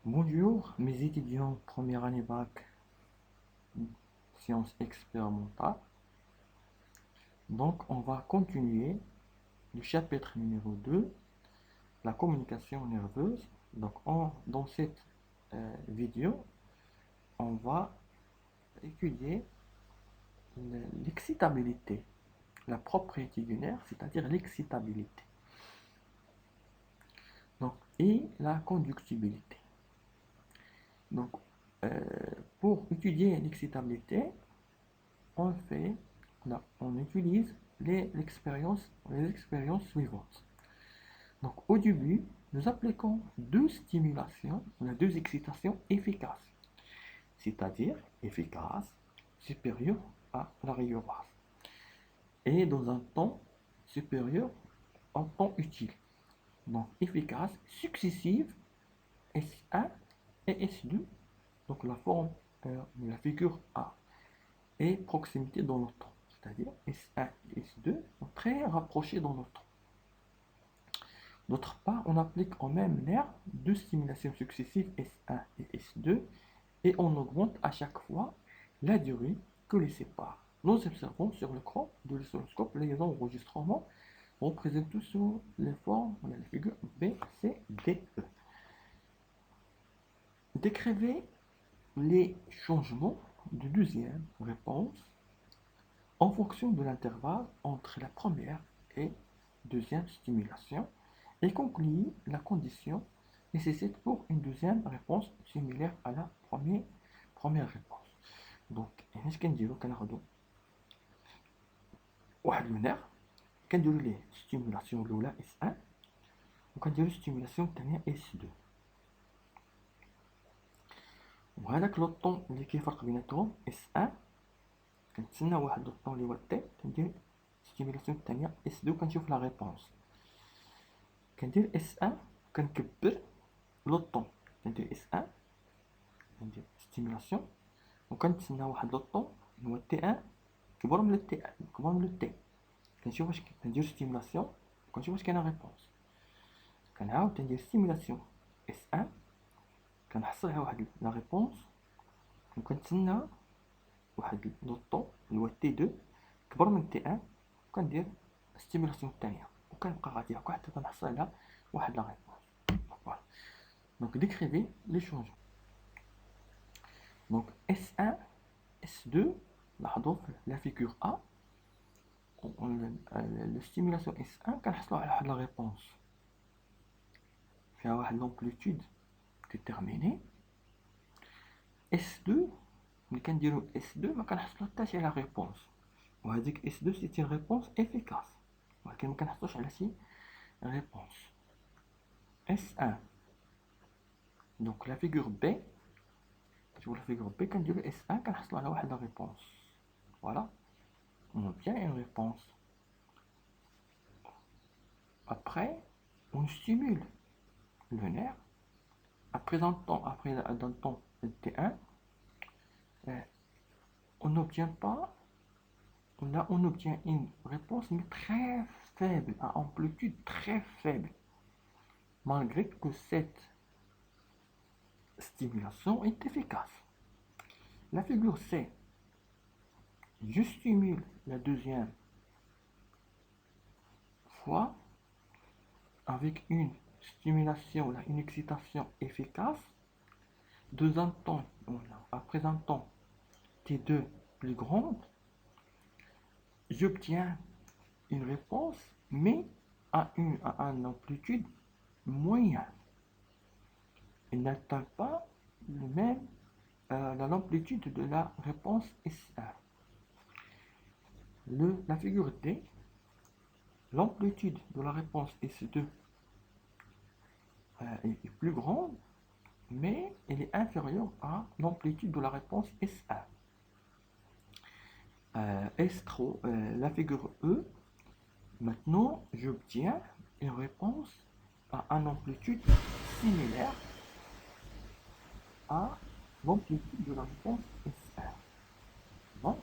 Bonjour, mes étudiants première année bac sciences expérimentales. Donc, on va continuer le chapitre numéro 2, la communication nerveuse. Donc, dans cette vidéo, on va étudier l'excitabilité, la propriété du nerf, c'est-à-dire l'excitabilité. Donc, et la conductibilité. Donc, pour étudier l'excitabilité, on utilise les expériences suivantes. Donc, au début, nous appliquons deux stimulations, deux excitations efficaces, c'est-à-dire efficaces, supérieures à la rigueur basse, et dans un temps supérieur au temps utile. Donc, efficaces, successives, S1 et S2, donc la forme, la figure A, et proximité dans le temps, c'est-à-dire S1 et S2 sont très rapprochés dans le temps. D'autre part, on applique au même nerf deux stimulations successives S1 et S2 et on augmente à chaque fois la durée que les sépare. Nous observons sur l'écran de l'oscilloscope les enregistrements représentés sous les formes de la figure B, C, D, E. Décrivez les changements de deuxième réponse en fonction de l'intervalle entre la première et deuxième stimulation et conclut la condition nécessaire pour une deuxième réponse similaire à la première réponse. Donc, ايش كنديرو كناخدو واحد لو نير كنديرو ليه ستيمولاسيون الاولى اس 1 وكنديرو ستيمولاسيون الثانيه اس 2 وهذاك لو طون اللي كيفرق بيناتهم اس 1 كنتسنى واحد لو طون اللي هو تي كندير ستيمولاسيون الثانيه اس 2 كنشوف لا ريبونس كندير اس 1 كنكبر لو طون كندير اس 1 كندير ستيمولاسيون وكنتسنى واحد لو طون اللي هو تي 1 كبر من التي كبر من التي كنشوف واش كندير ستيمولاسيون وكنشوف واش كاينه ريبونس كنعاود ندير ستيمولاسيون اس 1 كنحصل على واحد لا ريبونس وكنتسنى واحد لو طون اللي هو تي 2 كبر من تي 1 وكندير ستيمولاسيون الثانيه وكنبقى غادي هكا حتى كنحصل على واحد لا ريبونس. فوالا دونك décrivez les changements. Donc S1, S2, لاحظوا في la figure A la stimulation S1 كنحصلوا على واحد لا ريبونس فيها واحد لامبليتود ديتيرميني. S2 ملي كنديرو S2 ما كنحصلوا حتى شي على ريبونس وهذيك S2 سيتي ريبونس افيكاس ولكن ما كنحصلوش على شي ريبونس. S1 دونك لا فيغور بي كتشوفوا لا فيغور بي كنديرو S1 كنحصلوا على واحد لا ريبونس. فوالا on obtient une réponse. Après, on stimule le nerf. Après un temps T1, on n'obtient pas, on obtient une réponse mais très faible, à amplitude très faible, malgré que cette stimulation est efficace. La figure C, je stimule la deuxième fois avec une stimulation, une excitation efficace, après un temps T2 plus grande, j'obtiens une réponse, mais à une amplitude moyenne. Il n'atteint pas l'amplitude de la réponse S1. La figure D, l'amplitude de la réponse S2 est plus grande, mais elle est inférieure à l'amplitude de la réponse S1. La figure E, maintenant j'obtiens une réponse à une amplitude similaire à l'amplitude de la réponse S1. Bon.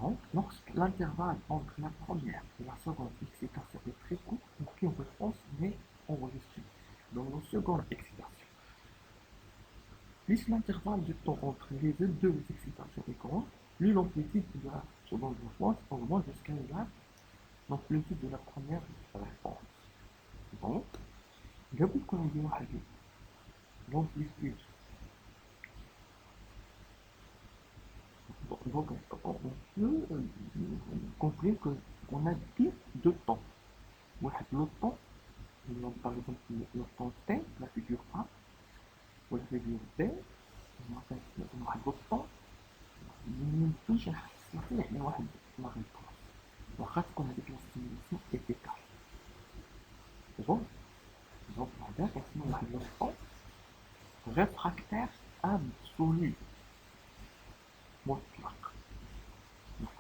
Donc, lorsque l'intervalle entre la première et la seconde excitation est très court, aucune réponse n'est enregistrée dans la seconde excitation. plus l'intervalle de temps entre les deux excitations est grand, plus l'amplitude de la seconde réponse augmente jusqu'à l'amplitude de la première réponse. Donc, قبل كنا ندير واحد l'amplitude. Donc, on peut conclure qu'on a deux temps. Le temps, par exemple, le temps T, la figure A, ou la figure B, on a le temps, ما نمشيش نحسن فيه على واحد لا ريبونس واخا تكون هذيك لا ستيميلاسيون افيكاس بون دونك بعدا كنسميو واحد لو طون ريفراكتير ابسولو مطلق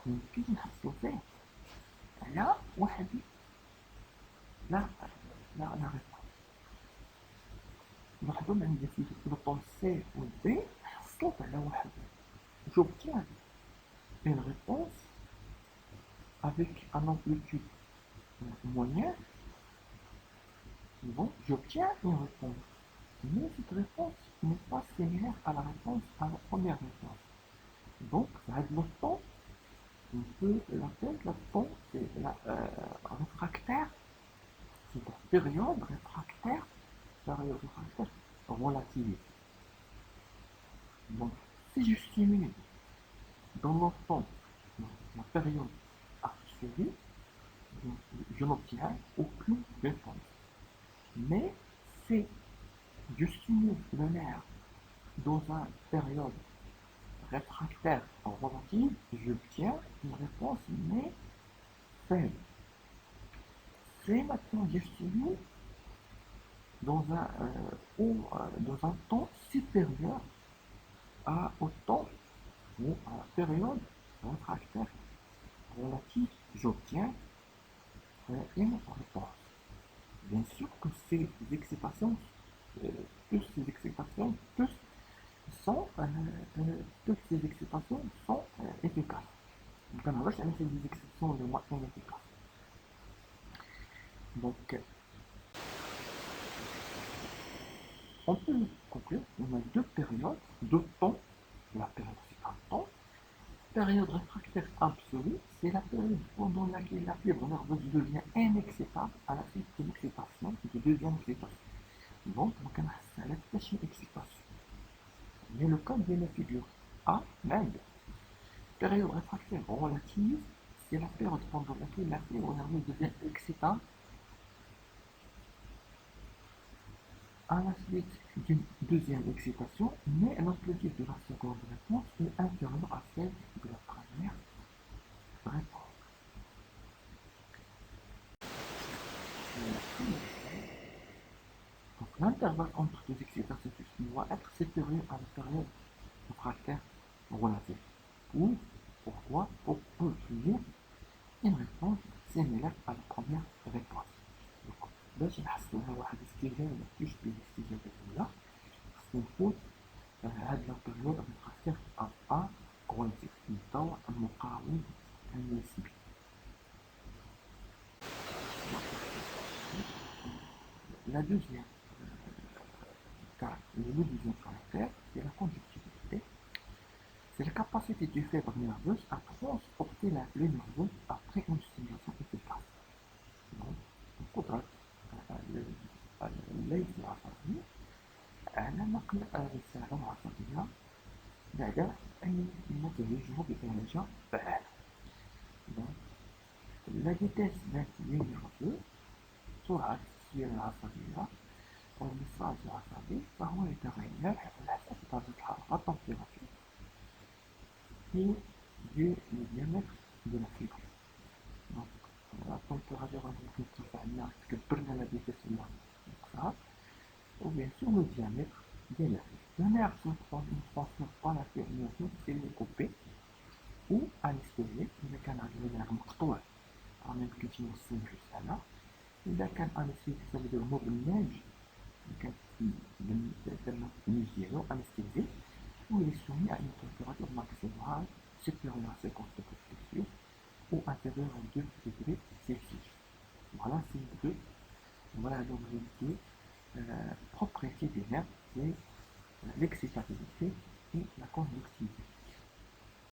ميمكنش نحسو فيه على واحد لا ريبونس نلاحظو عندي في لو طون سي و دي حصلت على واحد j'obtiens une réponse avec un amplitude moyenne. Bon, j'obtiens une réponse. Mais cette réponse n'est pas similaire à la réponse à la première réponse. Donc, avec le temps, on peut l'appeler le temps, c'est la réfractaire, c'est la période réfractaire relative. Donc, si je stimule dans le temps la période absolue, je n'obtiens aucune réponse. Mais si je stimule le nerf dans une période réfractaire relative, j'obtiens une réponse mais faible. Si maintenant je stimule dans un temps supérieur au temps ou à la période réfractaire relative, j'obtiens une réponse. Bien sûr que ces excitations, toutes ces excitations sont efficaces. Donc, on va chercher des excitations de moitié efficaces. Donc, on peut conclure qu'on a deux périodes, deux temps. La période, c'est un temps. Période réfractaire absolue, c'est la période pendant laquelle la fibre nerveuse devient inexcitable à la suite de l'excitation, de deuxième excitation. Donc, on a la deuxième excitation. Mais le cas de la figure A, même, période réfractaire relative, c'est la période pendant laquelle la fibre nerveuse devient excitable à la suite d'une deuxième excitation, mais l'amplitude de la seconde réponse est inférieure à celle de la première réponse. Donc l'intervalle entre deux excitations doit être supérieur à la période réfractaire relative. Pourquoi? Pour obtenir une réponse similaire à la première réponse. Donc, باش نحصلو على واحد الاستجابة تشبه الاستجابة الأولى خصنا نفوت هاد لا بيريود ريفراكتير أ كواليتيف نبداو المقاوم النسبي. La deuxième le deuxième caractère, c'est la conductivité. C'est la capacité du fibre nerveuse à transporter la flux nerveux après une stimulation efficace. Donc, القدرة الليث العصبي على نقل الرسالة العصبية بعد أن نتهجه بلهجة فعالة. La vitesse d'influx nerveux, سرعة التسوية العصبية أو المفرز العصبي فهو يتغير على حسب درجة الحرارة température et du diamètre de la fibre. Donc, la température غادي ترتفع لنا تكبرنا لا فيتيس ولا نقصها ou bien sûr le diamètre ديال la fibre. Le nerf ne transfère pas la fibre nerveuse s'il est coupé ou anesthésié إذا كان هاد النيرف مقطوع راه ميمكنش يوصل الرسالة. إذا كان أنستيزي سبب مبنج كان درنا التمييز ديالو أنستيزي و il est soumis à une température maximale supérieure à 50 degrés Celsius ou inférieure à 2 degrés Celsius. Voilà ces deux propriétés des nerfs qui l'excitabilité et la conductivité.